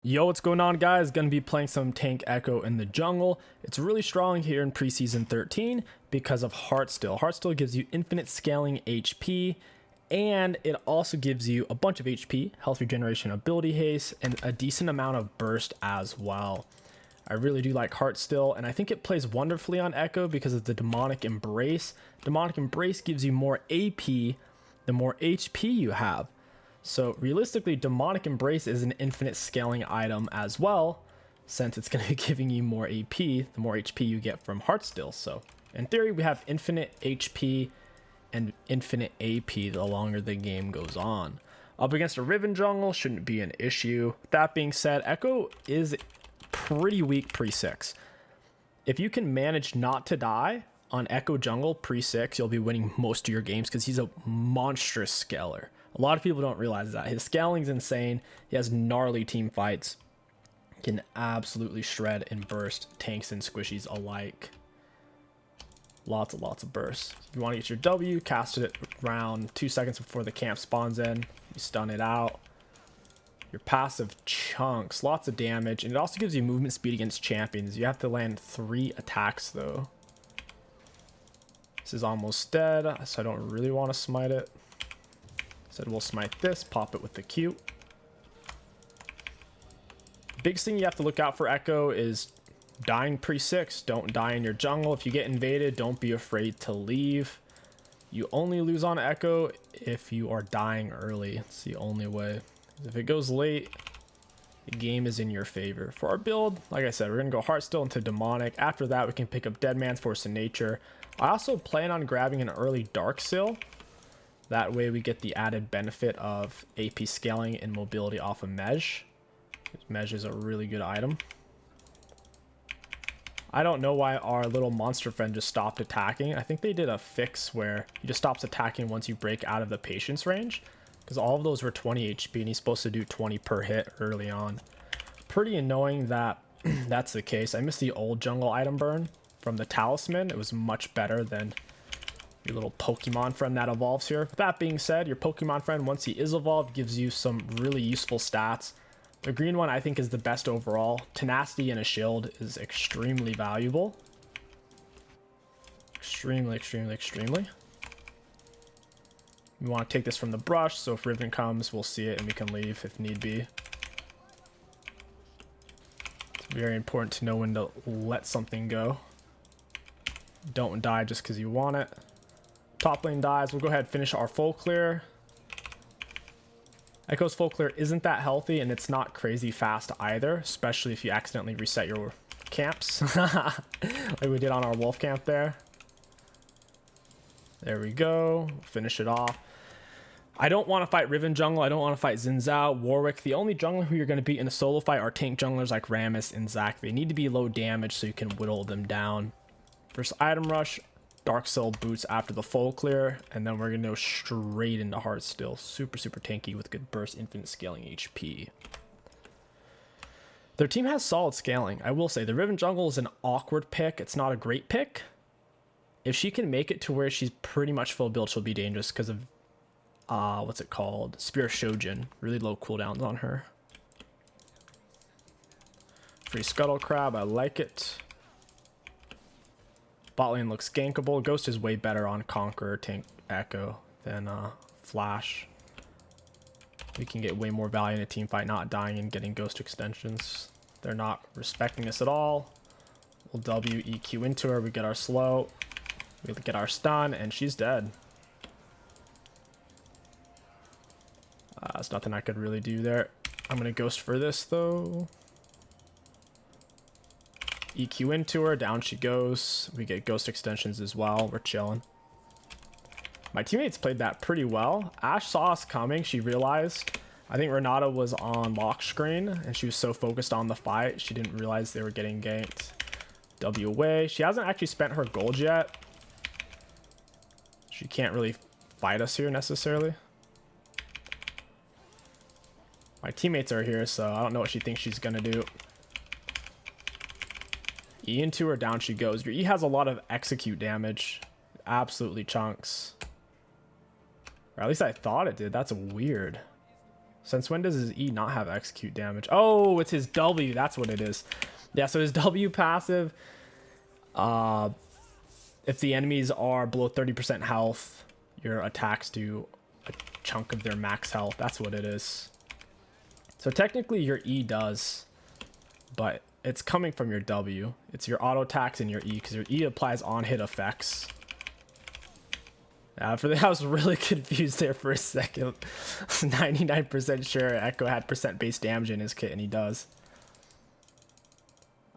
Yo, what's going on, guys? Gonna be playing some tank Ekko in the jungle. It's really strong here in preseason 13 because of Heartstill. Heartstill gives you infinite scaling HP, and it also gives you a bunch of HP, health regeneration, ability haste, and a decent amount of burst as well. I really do like Heartstill, and I think it plays wonderfully on Ekko because of the Demonic Embrace. Demonic Embrace gives you more AP the more HP you have. So realistically, Demonic Embrace is an infinite scaling item as well, since it's going to be giving you more AP, the more HP you get from Heartstill. So in theory, we have infinite HP and infinite AP the longer the game goes on. Up against a Riven jungle shouldn't be an issue. That being said, Ekko is pretty weak pre-6. If you can manage not to die on Ekko jungle pre-6, you'll be winning most of your games because he's a monstrous scaler. A lot of people don't realize that. His scaling's insane. He has gnarly team fights. He can absolutely shred and burst tanks and squishies alike. Lots of bursts. If you want to get your W, cast it around 2 seconds before the camp spawns in. You stun it out. Your passive chunks, lots of damage, and it also gives you movement speed against champions. You have to land 3 attacks though. This is almost dead, so I don't really want to smite it. Said we'll smite this, pop it with the Q. Biggest thing you have to look out for Ekko is dying pre-6. Don't die in your jungle. If you get invaded, don't be afraid to leave. You only lose on Ekko if you are dying early. It's the only way. If it goes late, the game is in your favor. For our build, like I said, we're going to go Heartstill into Demonic. After that, we can pick up Dead Man's Force of Nature. I also plan on grabbing an early Darkseal. That way we get the added benefit of AP scaling and mobility off of Mej. Mej is a really good item. I don't know why our little monster friend just stopped attacking. I think they did a fix where he just stops attacking once you break out of the patience range. Because all of those were 20 HP and he's supposed to do 20 per hit early on. Pretty annoying that that's the case. I missed the old jungle item burn from the talisman. It was much better than your little Pokemon friend that evolves here. With that being said, your Pokemon friend, once he is evolved, gives you some really useful stats. The green one I think is the best overall. Tenacity and a shield is extremely valuable. Extremely. We want to take this from the brush, so if Riven comes, we'll see it and we can leave if need be. It's very important to know when to let something go. Don't die just because you want it. Top lane dies. We'll go ahead and finish our full clear. Ekko's full clear isn't that healthy, and it's not crazy fast either, especially if you accidentally reset your camps, like we did on our wolf camp there. There we go. Finish it off. I don't want to fight Riven jungle. I don't want to fight Xin Zhao, Warwick. The only jungler who you're going to beat in a solo fight are tank junglers like Rammus and Zac. They need to be low damage so you can whittle them down. First item rush. Darkseal boots after the full clear, and then we're gonna go straight into Heartstill. Super tanky with good burst, infinite scaling HP. Their team has solid scaling. I will say the Riven jungle is an awkward pick. It's not a great pick. If she can make it to where she's pretty much full build, she'll be dangerous because of what's it called? Spear Shojin. Really low cooldowns on her. Free Scuttle Crab, I like it. Bot lane looks gankable. Ghost is way better on Conqueror tank Ekko than Flash. We can get way more value in a team fight not dying and getting ghost extensions. They're not respecting us at all. We'll W EQ into her. We get our slow. We get our stun, and she's dead. There's nothing I could really do there. I'm going to ghost for this, though. EQ into her, down she goes. We get ghost extensions as well. We're chilling. My teammates played that pretty well. Ashe saw us coming. She realized, I think Renata was on lock screen and she was so focused on the fight she didn't realize they were getting ganked. W away. She hasn't actually spent her gold yet. She can't really fight us here necessarily. My teammates are here, so I don't know what she thinks she's gonna do. E into her, down she goes. Your E has a lot of execute damage. Absolutely chunks. Or at least I thought it did. That's weird. Since when does his E not have execute damage? Oh, it's his W. That's what it is. Yeah, so his W passive, if the enemies are below 30% health, your attacks do a chunk of their max health. That's what it is. So technically your E does, but it's coming from your W. It's your auto attacks and your E, because your E applies on hit effects. I was really confused there for a second. I was 99% sure Ekko had percent base damage in his kit, and he does.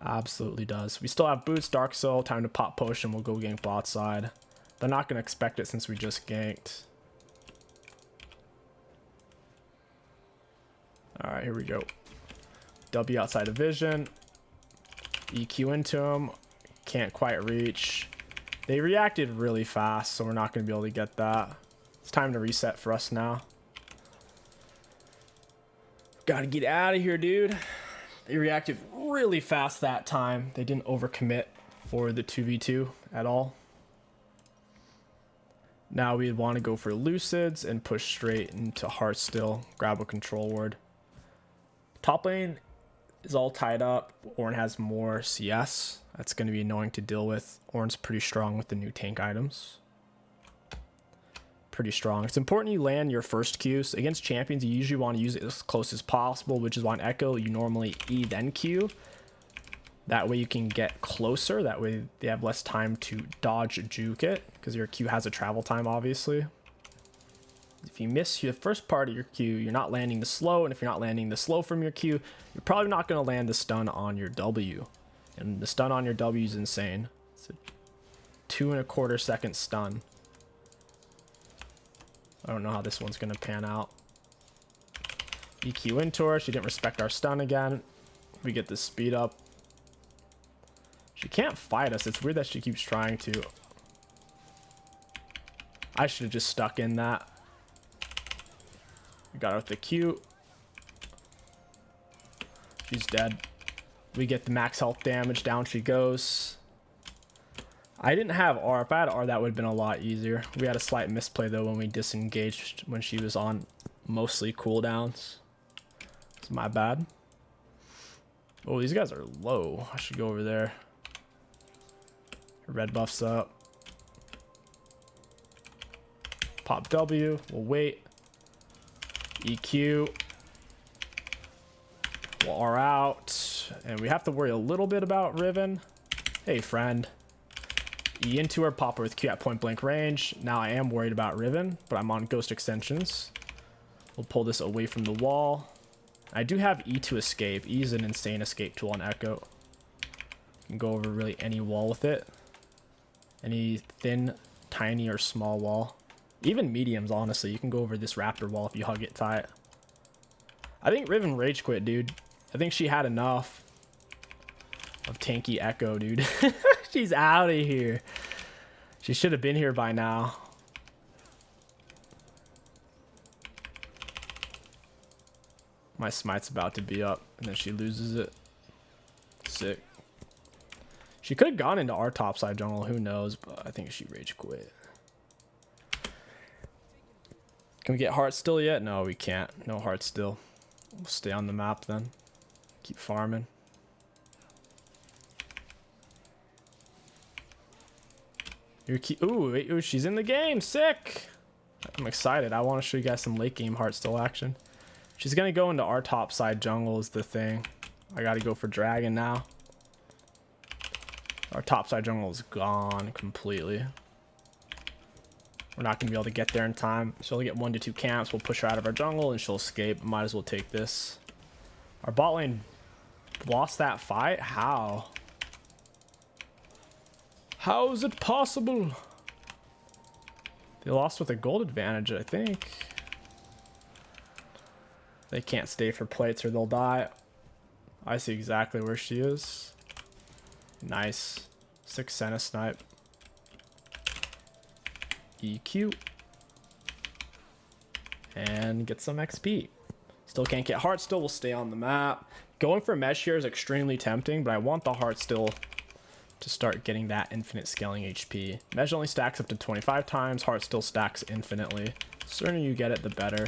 Absolutely does. We still have boots, Dark Soul, time to pop potion. We'll go gank bot side. They're not going to expect it since we just ganked. Alright, here we go. W outside of vision. EQ into him. Can't quite reach. They reacted really fast, so we're not going to be able to get that. It's time to reset for us now. Gotta get out of here, dude. They reacted really fast that time. They didn't overcommit for the 2v2 at all. Now we'd want to go for Lucids and push straight into Heartstill. Grab a control ward. Top lane is all tied up. Ornn has more CS. That's going to be annoying to deal with. Ornn's pretty strong with the new tank items. Pretty strong. It's important you land your first Q. So against champions, you usually want to use it as close as possible, which is why on Ekko, you normally E then Q. That way you can get closer. That way they have less time to dodge juke it, because your Q has a travel time, obviously. If you miss your first part of your Q, you're not landing the slow, and if you're not landing the slow from your Q, you're probably not going to land the stun on your W. And the stun on your W is insane. It's a 2.25 second stun. I don't know how this one's going to pan out. EQ into her. She didn't respect our stun again. We get the speed up. She can't fight us. It's weird that she keeps trying to. I should have just stuck in that. We got her with the Q. She's dead. We get the max health damage. Down she goes. I didn't have R. If I had R, that would have been a lot easier. We had a slight misplay, though, when we disengaged when she was on mostly cooldowns. It's my bad. Oh, these guys are low. I should go over there. Red buff's up. Pop W. We'll wait. EQ. We'll R out. And we have to worry a little bit about Riven. Hey, friend. E into her, pop her with Q at point blank range. Now I am worried about Riven, but I'm on ghost extensions. We'll pull this away from the wall. I do have E to escape. E is an insane escape tool on Ekko. You can go over really any wall with it. Any thin, tiny, or small wall. Even mediums, honestly. You can go over this raptor wall if you hug it tight. I think Riven rage quit, dude. I think she had enough of tanky Ekko, dude. She's out of here. She should have been here by now. My smite's about to be up, and then she loses it. Sick. She could have gone into our topside jungle, who knows, but I think she rage quit. Can we get Heartstill yet? No, we can't. No Heartstill. We'll stay on the map then. Keep farming. Ooh, wait, ooh, she's in the game. Sick. I'm excited. I want to show you guys some late game Heartstill action. She's going to go into our top side jungle is the thing. I got to go for dragon now. Our top side jungle is gone completely. We're not going to be able to get there in time. She'll get 1 to 2 camps. We'll push her out of our jungle and she'll escape. Might as well take this. Our bot lane lost that fight? How? How is it possible? They lost with a gold advantage, I think. They can't stay for plates or they'll die. I see exactly where she is. Nice. 6 Senna snipe. EQ. And get some XP. Still can't get Heartstill. We'll stay on the map. Going for mesh here is extremely tempting, but I want the Heartstill to start getting that infinite scaling HP. Mesh only stacks up to 25 times. Heartstill stacks infinitely. The sooner you get it, the better.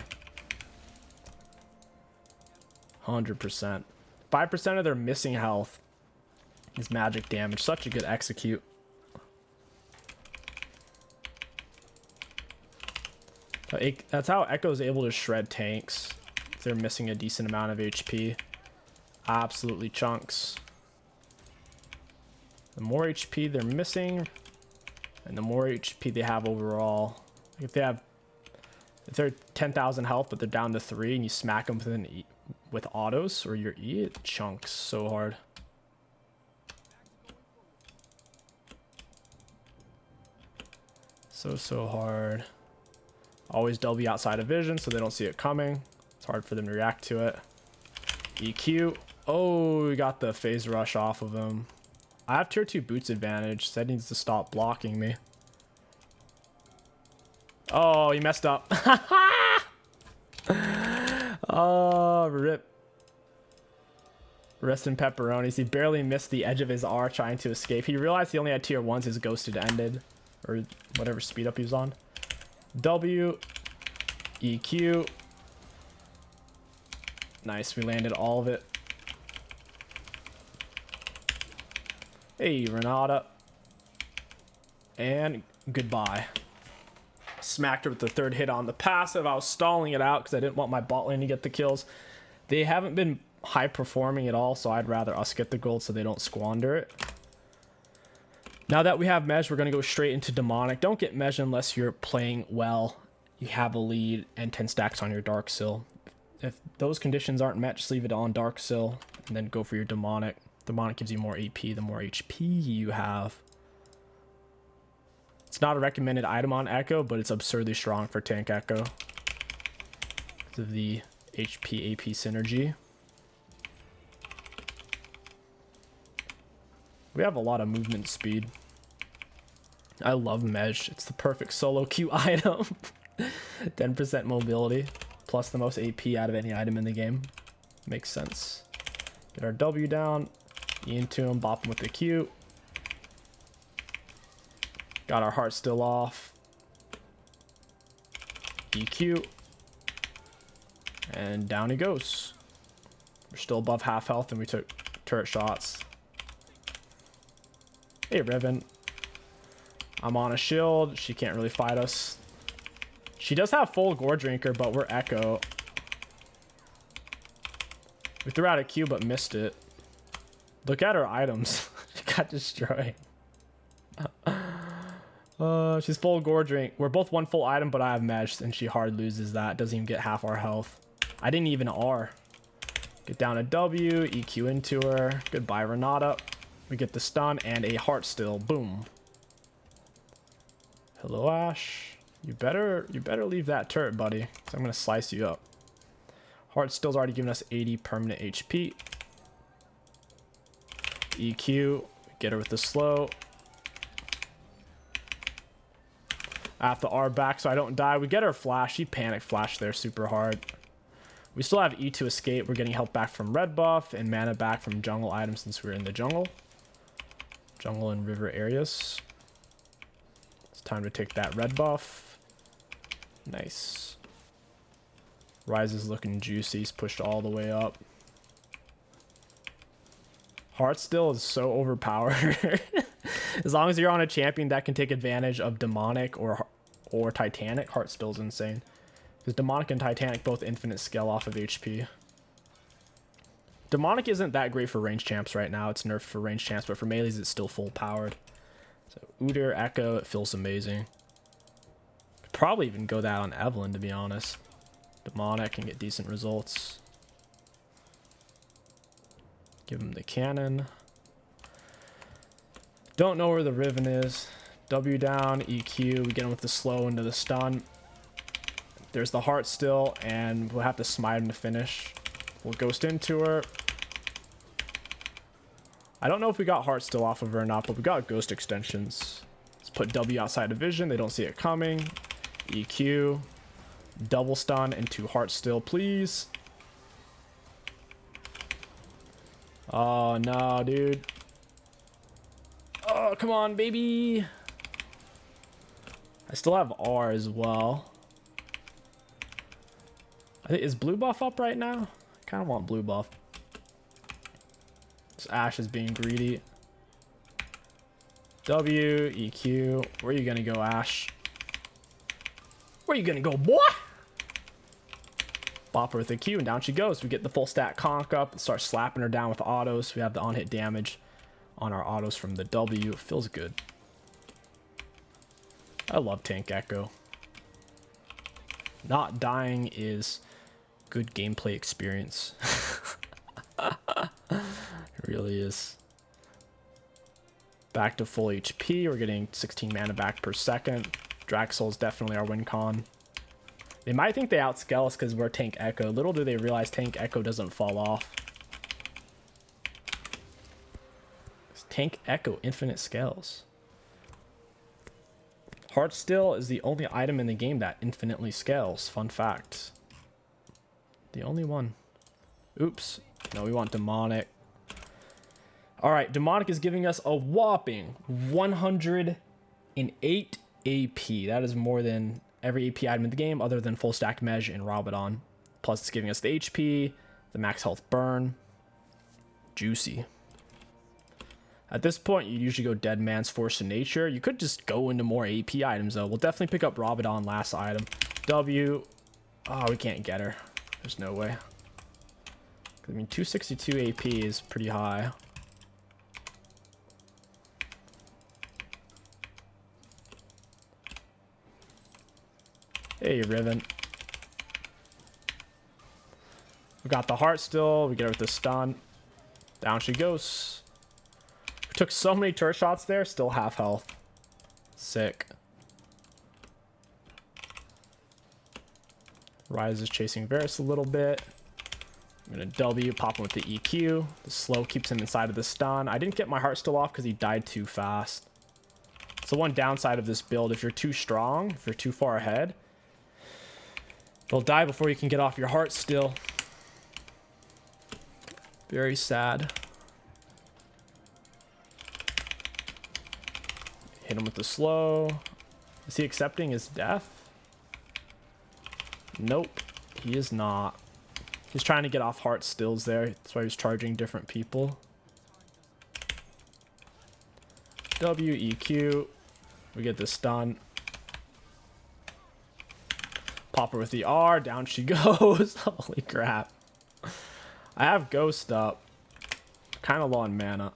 100%. 5% of their missing health is magic damage. Such a good execute. That's how Ekko is able to shred tanks. They're missing a decent amount of HP. Absolutely chunks. The more HP they're missing, and the more HP they have overall. If they're 10,000 health, but they're down to 3, and you smack them with autos or your E, it chunks so hard. So hard. Always W outside of vision so they don't see it coming. It's hard for them to react to it. EQ. Oh, we got the phase rush off of him. I have tier 2 boots advantage. So that needs to stop blocking me. Oh, he messed up. Oh, rip. Rest in pepperonis. He barely missed the edge of his R trying to escape. He realized he only had tier 1s. His ghosted ended. Or whatever speed up he was on. W. EQ. Nice. We landed all of it. Hey, Renata. And goodbye. Smacked her with the 3rd hit on the passive. I was stalling it out because I didn't want my bot lane to get the kills. They haven't been high performing at all, so I'd rather us get the gold so they don't squander it. Now that we have Mej, we're going to go straight into Demonic. Don't get Mej unless you're playing well, you have a lead, and 10 stacks on your Dark Sill. If those conditions aren't met, just leave it on Dark Sill, and then go for your Demonic. Demonic gives you more AP the more HP you have. It's not a recommended item on Ekko, but it's absurdly strong for tank Ekko because of the HP AP synergy. We have a lot of movement speed. I love Mej. It's the perfect solo queue item. 10% mobility plus the most AP out of any item in the game. Makes sense. Get our W down. E into him, bop him with the Q. Got our heart still off. EQ. And down he goes. We're still above half health and we took turret shots. Hey, Riven. I'm on a shield. She can't really fight us. She does have full gore drinker, but we're Ekko. We threw out a Q but missed it. Look at her items. She got destroyed. She's full gore drink. We're both one full item, but I have Mej, and she hard loses that. Doesn't even get half our health. I didn't even R. Get down a W, EQ into her. Goodbye, Renata. We get the stun and a heart still. Boom. Hello, Ash. You better leave that turret, buddy, because I'm gonna slice you up. Heart still's already giving us 80 permanent HP. EQ. Get her with the slow. I have to R back so I don't die. We get her flash. She panic flashed there super hard. We still have E to escape. We're getting help back from red buff and mana back from jungle items since we're in the jungle. Jungle and river areas. It's time to take that red buff. Nice. Ryze is looking juicy. He's pushed all the way up. Heart still is so overpowered. As long as you're on a champion that can take advantage of Demonic or Titanic, Heart still is insane. Because Demonic and Titanic both infinite scale off of HP. Demonic isn't that great for range champs right now. It's nerfed for range champs, but for melees it's still full powered. So Udyr, Ekko, it feels amazing. Could probably even go that on Evelynn, to be honest. Demonic can get decent results. Give him the cannon. Don't know where the Riven is. W down, EQ. We get him with the slow into the stun. There's the heart still, and we'll have to smite him to finish. We'll ghost into her. I don't know if we got heart still off of her or not, but we got ghost extensions. Let's put W outside of vision. They don't see it coming. EQ. Double stun into heart still, please. Oh, no, dude. Oh, come on, baby. I still have R as well. I think, is blue buff up right now? I kind of want blue buff. This Ashe is being greedy. W, EQ. Where are you going to go, Ashe? Where are you going to go, boy? Bop her with a Q, and down she goes. We get the full stat conk up and start slapping her down with autos. We have the on-hit damage on our autos from the W. It feels good. I love tank Ekko. Not dying is good gameplay experience. It really is. Back to full HP. We're getting 16 mana back per second. Draxel is definitely our win con. They might think they outscale us because we're tank Ekko. Little do they realize tank Ekko doesn't fall off. Tank Ekko infinite scales. Heartsteel is the only item in the game that infinitely scales. Fun fact. The only one. Oops. No, we want demonic. Alright, demonic is giving us a whopping 108 AP. That is more than every AP item in the game other than full stack Mej and Rabadon. Plus it's giving us the HP, the max health burn. Juicy. At this point, you usually go Dead Man's Force of Nature. You could just go into more AP items though. We'll definitely pick up Rabadon last item. W. Oh, we can't get her. There's no way. I mean, 262 AP is pretty high. Hey, Riven. We got the heart still. We get her with the stun. Down she goes. We took so many turret shots there. Still half health. Sick. Rise is chasing Varus a little bit. I'm going to W, pop him with the EQ. The slow keeps him inside of the stun. I didn't get my heart still off because he died too fast. So one downside of this build, if you're too strong, if you're too far ahead, they'll die before you can get off your heart still. Very sad. Hit him with the slow. Is he accepting his death? Nope, he is not. He's trying to get off heart stills there. That's why he's charging different people. W, EQ. We get the stun. Pop her with the R. Down she goes. Holy crap. I have Ghost up. Kind of low on mana.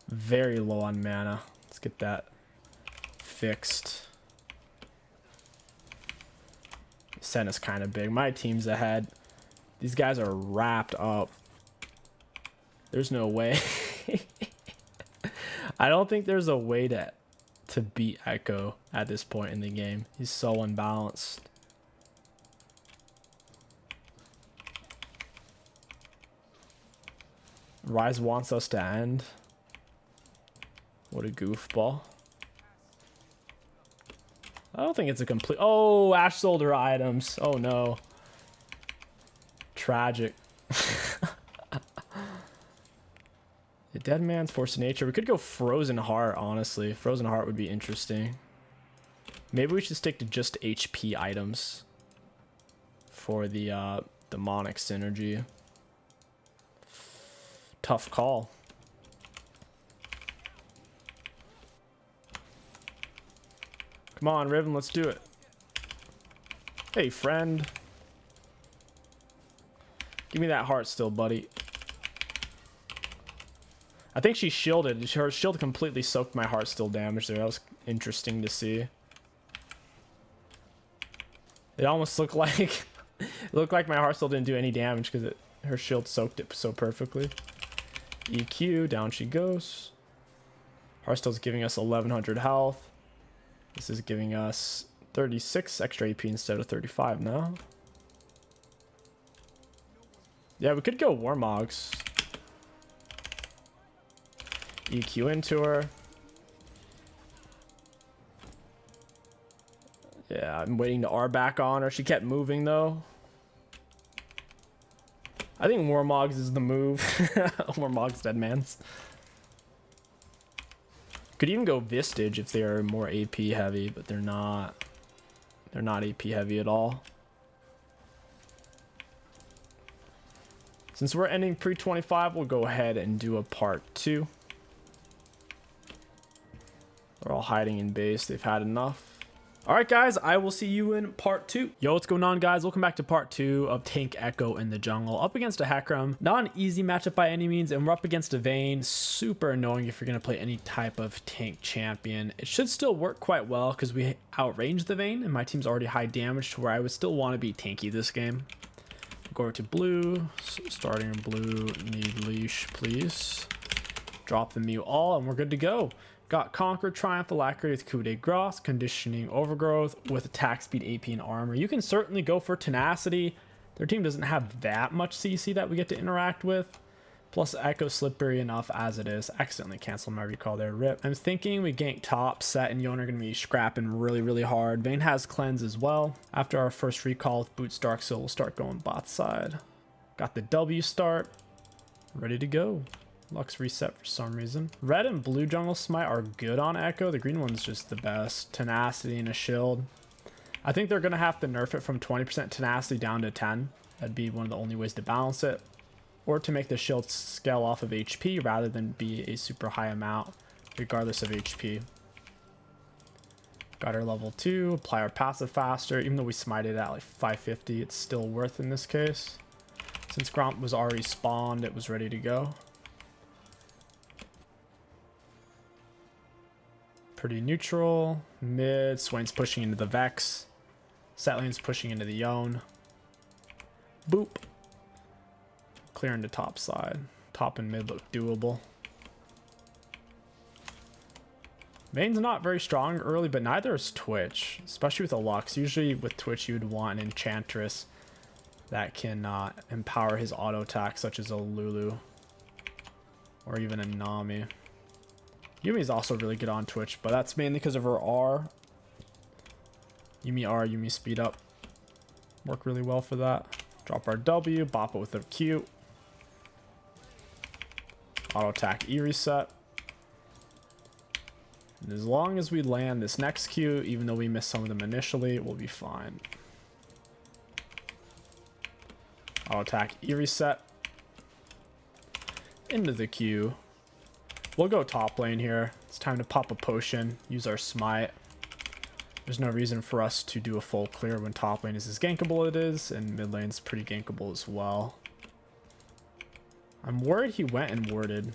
Very low on mana. Let's get that fixed. Senna's kind of big. My team's ahead. These guys are wrapped up. There's no way. I don't think there's a way to beat Ekko at this point in the game. He's so unbalanced. Rise wants us to end. What a goofball. I don't think it's a complete... Oh, Ashe sold her items. Oh, no. Tragic. The Dead Man's Force of Nature. We could go Frozen Heart, honestly. Frozen Heart would be interesting. Maybe we should stick to just HP items for the demonic synergy. Tough call. Come on, Riven, let's do it. Hey, friend. Give me that heart still, buddy. I think she shielded. Her shield completely soaked my heart still damage there. That was interesting to see. It almost looked like it looked like my heart still didn't do any damage because her shield soaked it so perfectly. EQ, down she goes. Heartstill's giving us 1100 health. This is giving us 36 extra AP instead of 35 now. Yeah, we could go Warmogs. EQ into her. Yeah, I'm waiting to R back on her. She kept moving though. I think Warmogs is the move. Warmogs Dead Man's. Could even go Vistage if they are more AP heavy, but they're not. They're not AP heavy at all. Since we're ending pre-25, we'll go ahead and do a part 2. They're all hiding in base. They've had enough. All right, guys, I will see you in part 2. Yo, what's going on, guys? Welcome back to part 2 of Tank Ekko in the jungle. Up against a Hecarim. Not an easy matchup by any means, and we're up against a Vayne. Super annoying if you're going to play any type of tank champion. It should still work quite well because we outrange the Vayne, and my team's already high damage to where I would still want to be tanky this game. Go over to blue. Starting in blue. Need leash, please. Drop the Mew all, and we're good to go. Got Conquer, Triumph, Alacrity with Coup de Grace, Conditioning, Overgrowth with attack speed, AP, and armor. You can certainly go for Tenacity. Their team doesn't have that much CC that we get to interact with. Plus, Ekko slippery enough as it is. Accidentally canceled my recall there, rip. I'm thinking we gank top, Set, and Yone are going to be scrapping really hard. Vayne has Cleanse as well. After our first recall with Boots Dark Soul, we'll start going bot side. Got the W start. Ready to go. Lux reset for some reason. Red and blue jungle smite are good on Ekko. The green one's just the best. Tenacity and a shield. I think they're going to have to nerf it from 20% tenacity down to 10. That'd be one of the only ways to balance it. Or to make the shield scale off of HP rather than be a super high amount regardless of HP. Got our level 2. Apply our passive faster. Even though we smited at like 550, it's still worth in this case. Since Gromp was already spawned, it was ready to go. Pretty neutral. Mid. Swain's pushing into the Vex. Setlane's pushing into the Yone. Boop. Clearing the top side. Top and mid look doable. Vayne's not very strong early, but neither is Twitch. Especially with a Lux. Usually with Twitch you'd want an Enchantress that can empower his auto attack, such as a Lulu. Or even a Nami. Yumi's also really good on Twitch, but that's mainly because of her R. Yumi R, Yumi speed up. Work really well for that. Drop our W, bop it with a Q. Auto attack E reset. And as long as we land this next Q, even though we missed some of them initially, we'll be fine. Auto attack E reset. Into the Q. We'll go top lane here. It's time to pop a potion, use our smite. There's no reason for us to do a full clear when top lane is as gankable it is, and mid lane's pretty gankable as well. I'm worried he went and warded.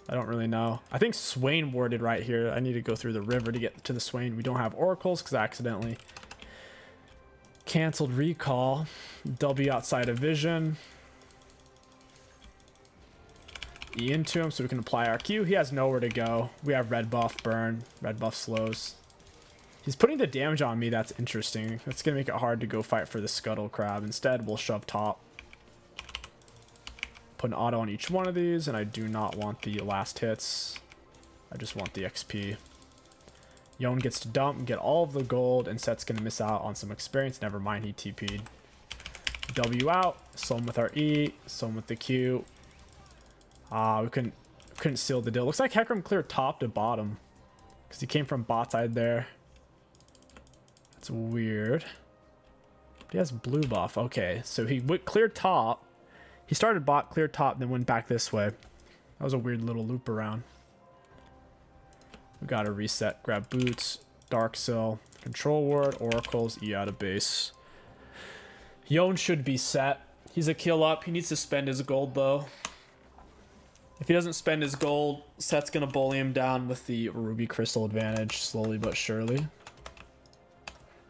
I don't really know. I think Swain warded right here. I need to go through the river to get to the Swain. We don't have oracles because I accidentally canceled recall. W outside of vision. E into him so we can apply our Q. He has nowhere to go. We have red buff burn. Red buff slows. He's putting the damage on me. That's interesting. That's going to make it hard to go fight for the Scuttle Crab. Instead, we'll shove top. Put an auto on each one of these, and I do not want the last hits. I just want the XP. Yone gets to dump and get all of the gold, and Set's going to miss out on some experience. Never mind, he TP'd. W out. Slow him with our E. Slow him with the Q. We couldn't seal the deal. Looks like Hecarim cleared top to bottom because he came from bot side there. That's weird. He has blue buff. Okay, so he cleared top. He started bot, cleared top, then went back this way. That was a weird little loop around. We gotta reset. Grab boots, Dark Sill, Control Ward, Oracles, E out of base. Yone should be set. He's a kill up. He needs to spend his gold though. If he doesn't spend his gold, Set's going to bully him down with the Ruby Crystal advantage, slowly but surely.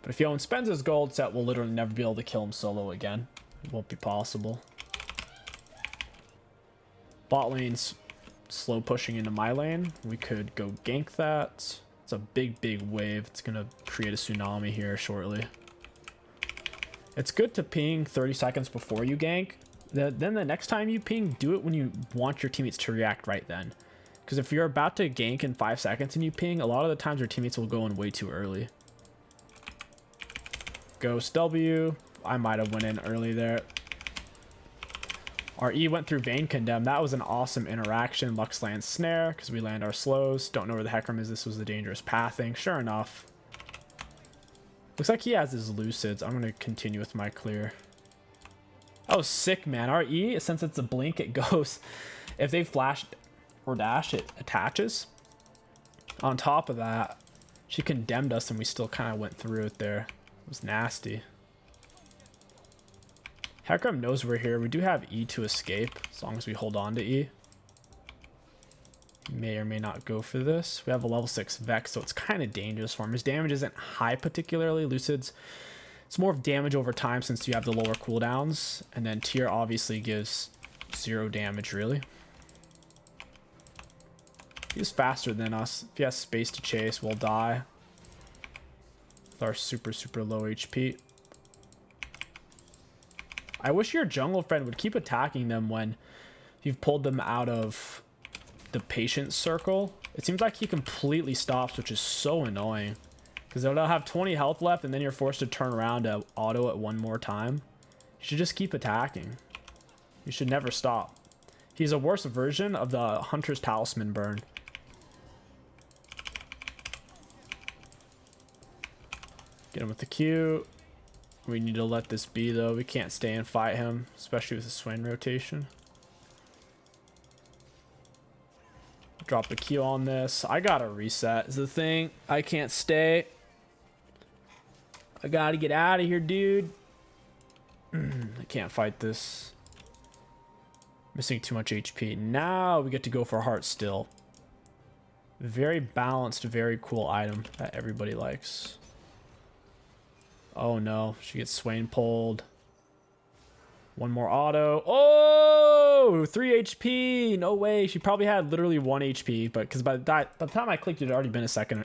But if Yone spends his gold, Set will literally never be able to kill him solo again. It won't be possible. Bot lane's slow pushing into my lane. We could go gank that. It's a big wave. It's going to create a tsunami here shortly. It's good to ping 30 seconds before you gank. Then the next time you ping, do it when you want your teammates to react right then. Because if you're about to gank in 5 seconds and you ping, a lot of the times your teammates will go in way too early. Ghost W. I might have went in early there. Our E went through Vayne Condemn. That was an awesome interaction. Lux lands Snare because we land our slows. Don't know where the Hecarim is. This was the dangerous pathing. Sure enough. Looks like he has his Lucids. I'm going to continue with my clear. Oh, sick, man. Our E, since it's a blink, it goes. If they flash or dash, it attaches. On top of that, she condemned us and we still kind of went through it there. It was nasty. Hecarim knows we're here. We do have E to escape, as long as we hold on to E. May or may not go for this. We have a level 6 Vex, so it's kind of dangerous for him. His damage isn't high particularly. Lucid's, it's more of damage over time since you have the lower cooldowns. And then Tier obviously gives 0 damage, really. He's faster than us. If he has space to chase, we'll die. With our super, super low HP. I wish your jungle friend would keep attacking them when you've pulled them out of the patient circle. It seems like he completely stops, which is so annoying. Because they'll have 20 health left, and then you're forced to turn around to auto it one more time. You should just keep attacking. You should never stop. He's a worse version of the Hunter's Talisman burn. Get him with the Q. We need to let this be, though. We can't stay and fight him, especially with the Swain rotation. Drop the Q on this. I gotta reset is the thing. I can't stay. I gotta get out of here, dude. I can't fight this. Missing too much HP. Now we get to go for Heart Still. Very balanced, very cool item that everybody likes. Oh no, she gets Swain pulled. One more auto. Oh, 3 HP. No way. She probably had literally 1 HP, but because by the time I clicked, it had already been a second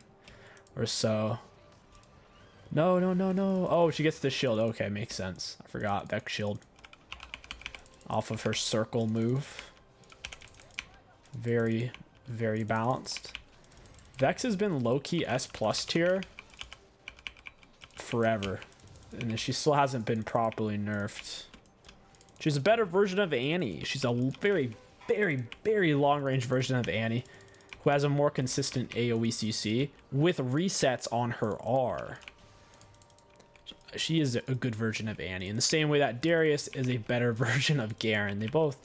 or so. No, no, no, no. Oh, she gets the shield. Okay, makes sense. I forgot. Vex shield. Off of her circle move. Very, very balanced. Vex has been low-key S+ tier forever. And she still hasn't been properly nerfed. She's a better version of Annie. She's a very, very, very long-range version of Annie who has a more consistent AoE CC with resets on her R. She is a good version of Annie in the same way that Darius is a better version of Garen. They both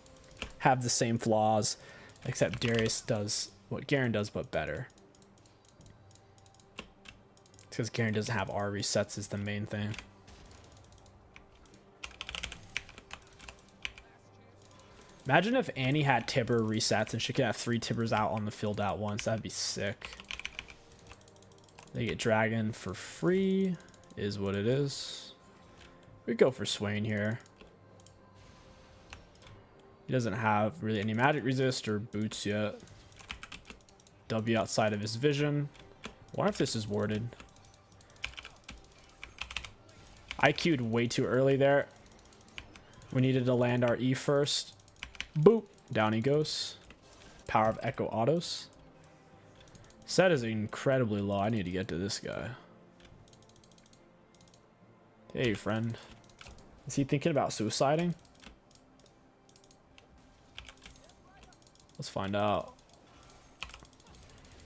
have the same flaws, except Darius does what Garen does, but better. Because Garen doesn't have R resets is the main thing. Imagine if Annie had Tibber resets and she could have 3 Tibbers out on the field at once. That'd be sick. They get Dragon for free. Is what it is. We go for Swain here. He doesn't have really any magic resist or boots yet. W outside of his vision. I wonder if this is warded. I queued way too early there. We needed to land our E first. Boop. Down he goes. Power of Ekko autos. Set is incredibly low. I need to get to this guy. Hey, friend. Is he thinking about suiciding? Let's find out.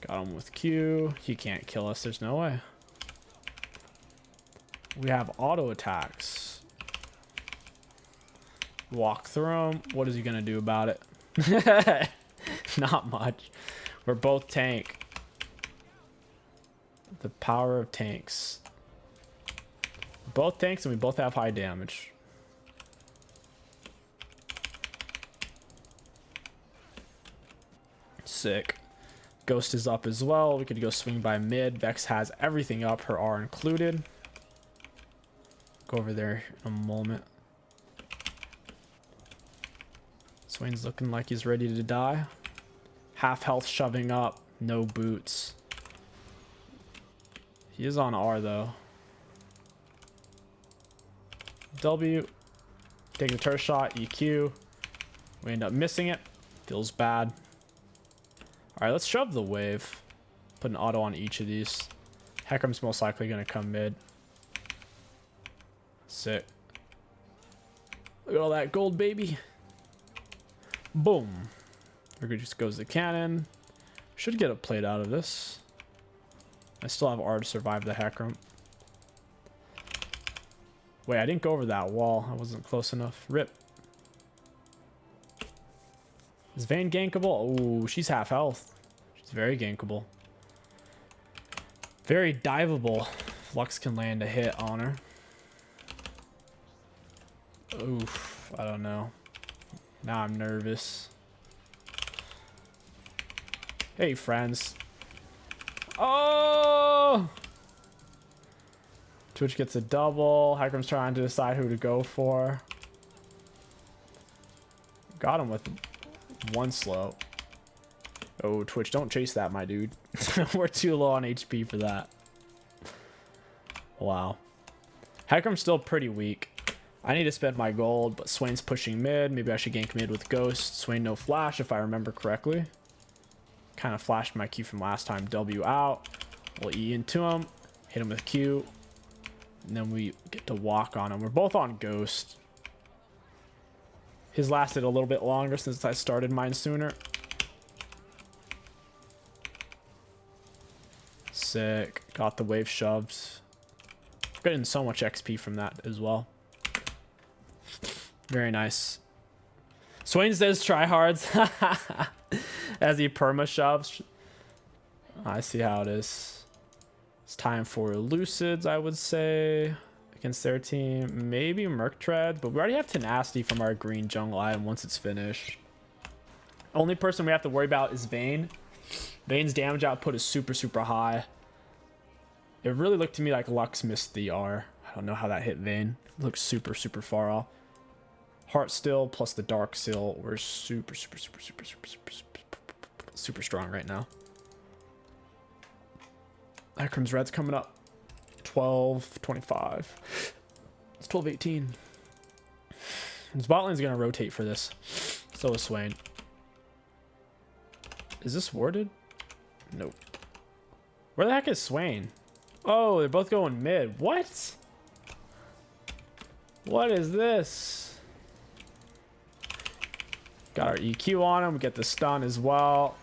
Got him with Q. He can't kill us. There's no way. We have auto attacks. Walk through him. What is he going to do about it? Not much. We're both tank. The power of tanks. Both tanks and we both have high damage. Sick. Ghost is up as well. We could go swing by mid. Vex has everything up, her R included. Go over there in a moment. Swain's looking like he's ready to die. Half health shoving up. No boots. He is on R though. W, take the turret shot, EQ. We end up missing it. Feels bad. All right, let's shove the wave. Put an auto on each of these. Hecarim's most likely going to come mid. Sick. Look at all that gold, baby. Boom. There just goes the cannon. Should get a plate out of this. I still have R to survive the Hecarim. Wait, I didn't go over that wall. I wasn't close enough. Rip. Is Vayne gankable? Oh, she's half health. She's very gankable. Very diveable. Lux can land a hit on her. Oof, I don't know. Now I'm nervous. Hey, friends. Oh! Twitch gets a double. Hacker's trying to decide who to go for. Got him with one slow. Oh, Twitch, don't chase that, my dude. We're too low on HP for that. Wow. Hacker's still pretty weak. I need to spend my gold, but Swain's pushing mid. Maybe I should gank mid with Ghost. Swain no flash, if I remember correctly. Kind of flashed my Q from last time. W out. We'll E into him. Hit him with Q. And then we get to walk on him. We're both on Ghost. His lasted a little bit longer since I started mine sooner. Sick. Got the wave shoves. Getting so much XP from that as well. Very nice. Swain says tryhards. As he perma shoves. I see how it is. It's time for Lucids, I would say. Against their team. Maybe Merc Treads. But we already have Tenacity from our green jungle item once it's finished. Only person we have to worry about is Vayne. Vayne's damage output is super, super high. It really looked to me like Lux missed the R. I don't know how that hit Vayne. It looks super, super far off. Heart Still plus the Dark Seal. We're super, super, super, super, super, super, super, super strong right now. Akram's Red's coming up. 12-25. It's 12-18. His bot lane's gonna rotate for this. So is Swain. Is this warded? Nope. Where the heck is Swain? Oh, they're both going mid. What? What is this? Got our EQ on him. We get the stun as well.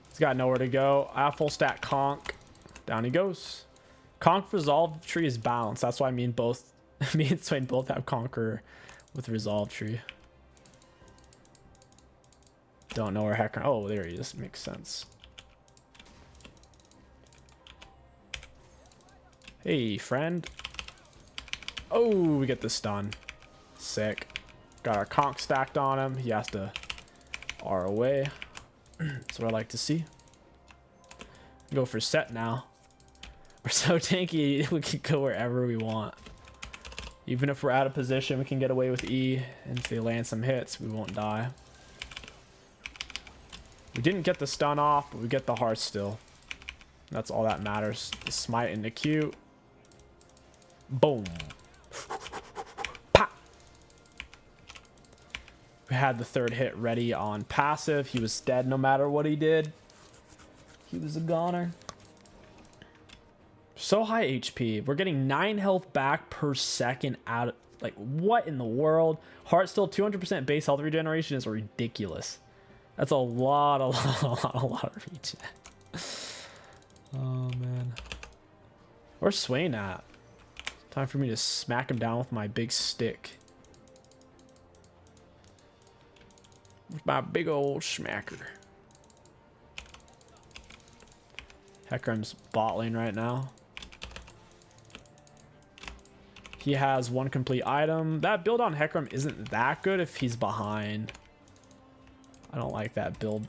He's got nowhere to go. I have full stack Conk. Down he goes. Conk Resolve Tree is balanced. That's why me and Swain both have Conqueror with Resolve Tree. Don't know where Hacker. Oh, there he is. Makes sense. Hey, friend. Oh, we get the stun. Sick. Got our Conk stacked on him. He has to R away. That's what I like to see. Go for set now. We're so tanky, we can go wherever we want. Even if we're out of position, we can get away with E. And if they land some hits, we won't die. We didn't get the stun off, but we get the heart still. That's all that matters. The smite into Q. Boom. Pop. We had the third hit ready on passive. He was dead no matter what he did. He was a goner. So high HP. We're getting 9 health back per second out of, like, what in the world? Heart still 200% base health regeneration is ridiculous. That's a lot of regen. Oh, man. Where's Swain at? Time for me to smack him down with my big stick. With my big old smacker. Hecarim's bot lane right now. He has one complete item. That build on Hecarim isn't that good if he's behind. I don't like that build.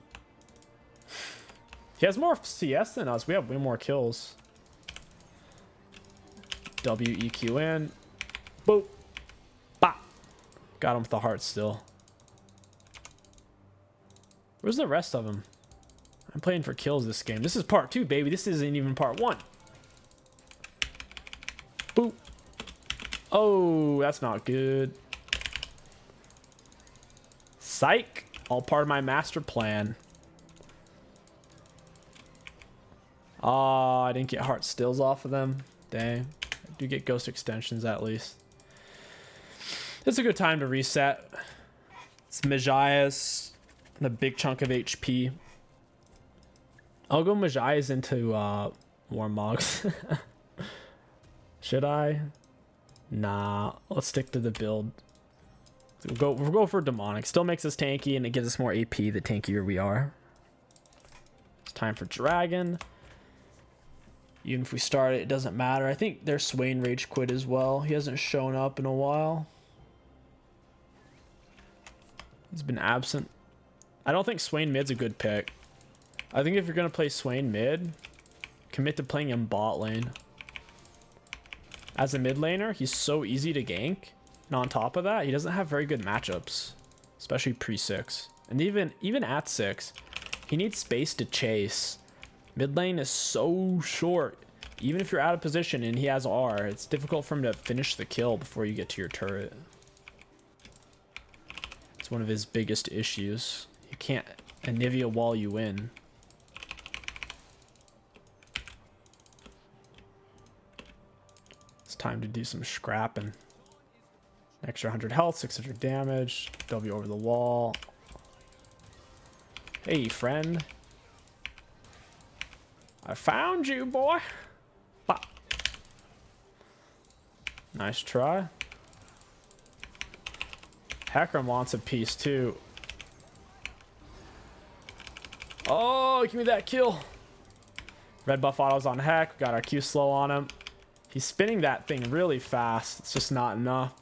He has more CS than us. We have way more kills. WEQ in. Boop. Bop. Got him with the heart still. Where's the rest of them? I'm playing for kills this game. This is part 2, baby. This isn't even part 1. Boop. Oh, that's not good. Psych. All part of my master plan. Oh, I didn't get heart stills off of them. Dang. I do get ghost extensions at least. It's a good time to reset. It's Magias. And a big chunk of HP. I'll go Magias into Warmogs. Should I? Nah, let's stick to the build. We'll go for demonic. Still makes us tanky and it gives us more AP the tankier we are. It's time for dragon. Even if we start it, it doesn't matter. I think their Swain rage quit as well. He hasn't shown up in a while. He's been absent. I don't think Swain mid's a good pick. I think if you're going to play Swain mid, commit to playing him bot lane. As a mid laner, he's so easy to gank. And on top of that, he doesn't have very good matchups. Especially pre-6. And even at 6, he needs space to chase. Mid lane is so short. Even if you're out of position and he has R, it's difficult for him to finish the kill before you get to your turret. It's one of his biggest issues. You can't Anivia wall you in. It's time to do some scrapping. Extra 100 health, 600 damage, W over the wall. Hey, friend. I found you, boy. Bop. Nice try. Hecarim wants a piece, too. Oh, give me that kill. Red buff autos on Heck. We got our Q slow on him. He's spinning that thing really fast. It's just not enough.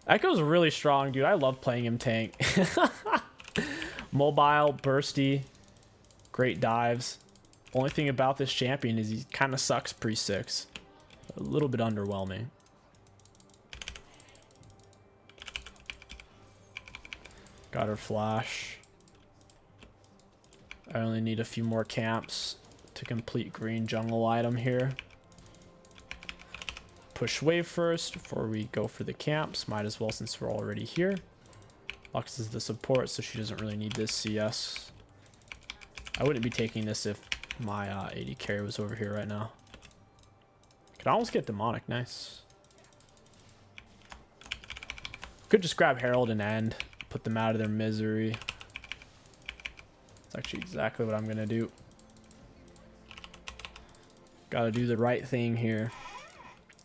Ekko's really strong, dude. I love playing him tank. Mobile, bursty, great dives. Only thing about this champion is he kind of sucks pre-6. A little bit underwhelming. Got her flash. I only need a few more camps to complete green jungle item here. Push wave first before we go for the camps. Might as well since we're already here. Lux is the support, so she doesn't really need this CS. I wouldn't be taking this if my AD carry was over here right now. Could almost get demonic. Nice. Could just grab Herald and end. Put them out of their misery. That's actually exactly what I'm going to do. Gotta do the right thing here.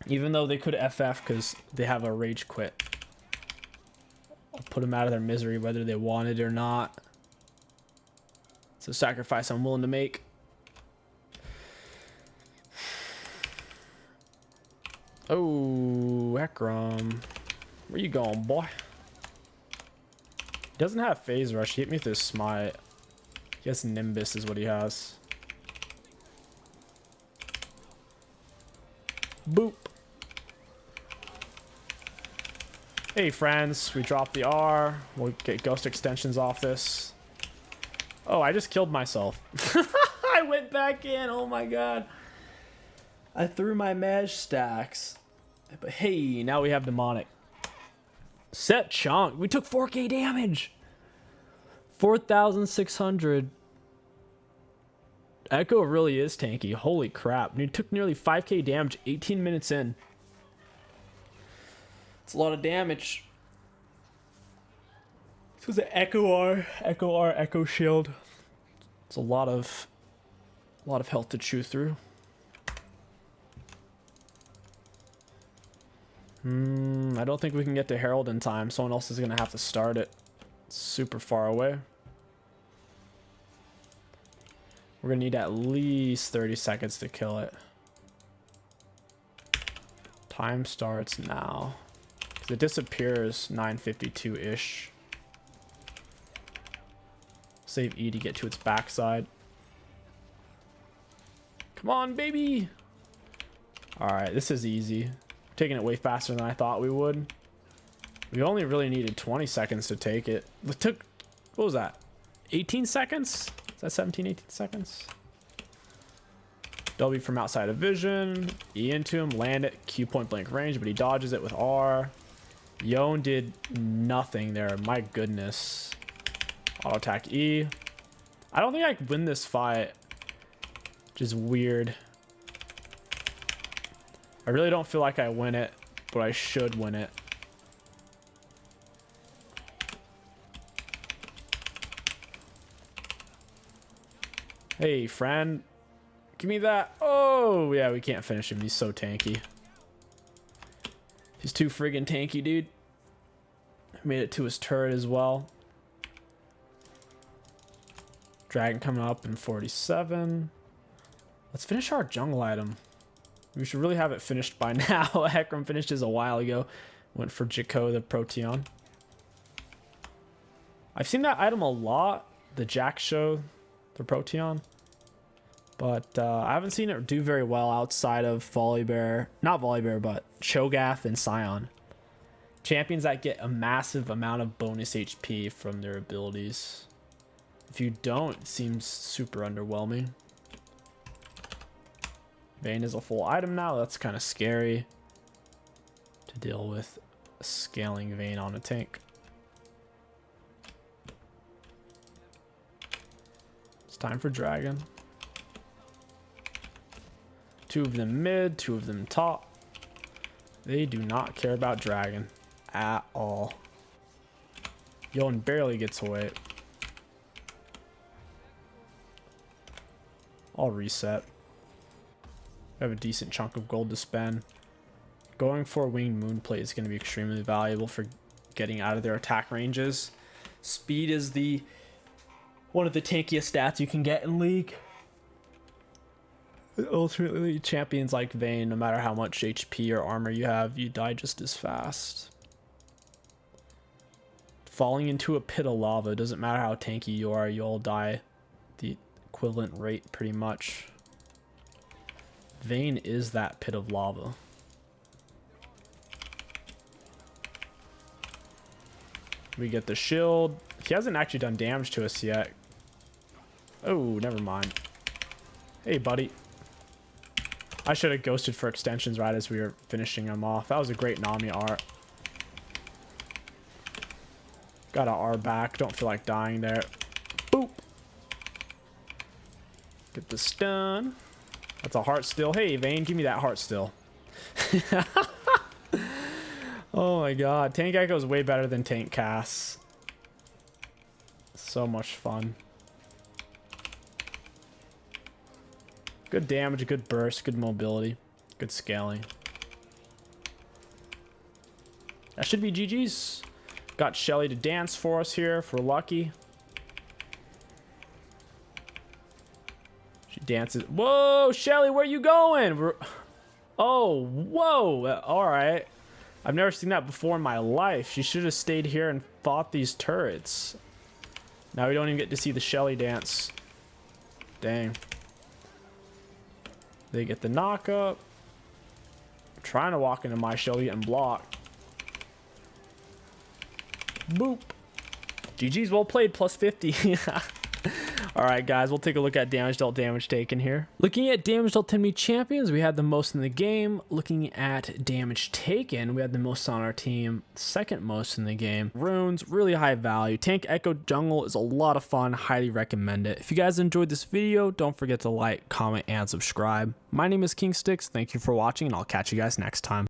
Even though they could FF because they have a rage quit. I'll put them out of their misery whether they want it or not. It's a sacrifice I'm willing to make. Oh, Ekram. Where you going, boy? He doesn't have phase rush. He hit me with his smite. He has Nimbus is what he has. Boop. Hey friends, we dropped the R. We'll get ghost extensions off this. Oh, I just killed myself. I went back in. Oh my god. I threw my mesh stacks. But hey, now we have demonic. Set chunk. We took 4k damage. 4,600. Ekko really is tanky. Holy crap. We took nearly 5k damage 18 minutes in. It's a lot of damage. This was an Ekko R, Ekko shield. It's a lot of health to chew through. I don't think we can get to Herald in time. Someone else is gonna have to start it. It's super far away. We're gonna need at least 30 seconds to kill it. Time starts now. It disappears 9:52-ish. Save E to get to its backside. Come on, baby! Alright, this is easy. We're taking it way faster than I thought we would. We only really needed 20 seconds to take it. It took, what was that? 18 seconds? Is that 17, 18 seconds? W from outside of vision. E into him, land it, Q point blank range, but he dodges it with R. Yone did nothing there. My goodness. Auto attack E. I don't think I could win this fight. Which is weird. I really don't feel like I win it, but I should win it. Hey, friend. Give me that. Oh, yeah, we can't finish him. He's so tanky. He's too friggin' tanky, dude. Made it to his turret as well. Dragon coming up in 47. Let's finish our jungle item. We should really have it finished by now. Hecarim finished his a while ago. Went for Jakko, the Proteon. I've seen that item a lot. The Jack Show, the Proteon. But I haven't seen it do very well outside of Volibear. Not Volibear, but Cho'Gath and Scion. Champions that get a massive amount of bonus HP from their abilities. If you don't, it seems super underwhelming. Vayne is a full item now. That's kind of scary to deal with a scaling Vayne on a tank. It's time for Dragon. 2 of them mid, 2 of them top. They do not care about Dragon at all. Yon barely gets away. I'll reset. I have a decent chunk of gold to spend. Going for Winged Moonplate is going to be extremely valuable for getting out of their attack ranges. Speed is one of the tankiest stats you can get in League. Ultimately, champions like Vayne, no matter how much HP or armor you have, you die just as fast. Falling into a pit of lava, doesn't matter how tanky you are, you'll die the equivalent rate pretty much. Vayne is that pit of lava. We get the shield. He hasn't actually done damage to us yet. Oh, never mind. Hey, buddy. I should have ghosted for extensions right as we were finishing him off. That was a great Nami art. Got an R back. Don't feel like dying there. Boop. Get the stun. That's a heart still. Hey, Vayne, give me that heart still. Oh my god. Tank Ekko is way better than Tank Cass. So much fun. Good damage, good burst, good mobility, good scaling. That should be GG's. Got Shelly to dance for us here if we're lucky. She dances. Whoa, Shelly, where you going? Oh, whoa. All right. I've never seen that before in my life. She should have stayed here and fought these turrets. Now we don't even get to see the Shelly dance. Dang. They get the knock up. I'm trying to walk into my Shelly and block. Boop. GG's, well played, plus 50. Alright guys, we'll take a look at damage dealt, damage taken here. Looking at damage dealt enemy champions, we had the most in the game. Looking at damage taken, we had the most on our team, second most in the game. Runes, really high value. Tank Ekko jungle is a lot of fun, highly recommend it. If you guys enjoyed this video, don't forget to like, comment, and subscribe. My name is King Sticks, thank you for watching, and I'll catch you guys next time.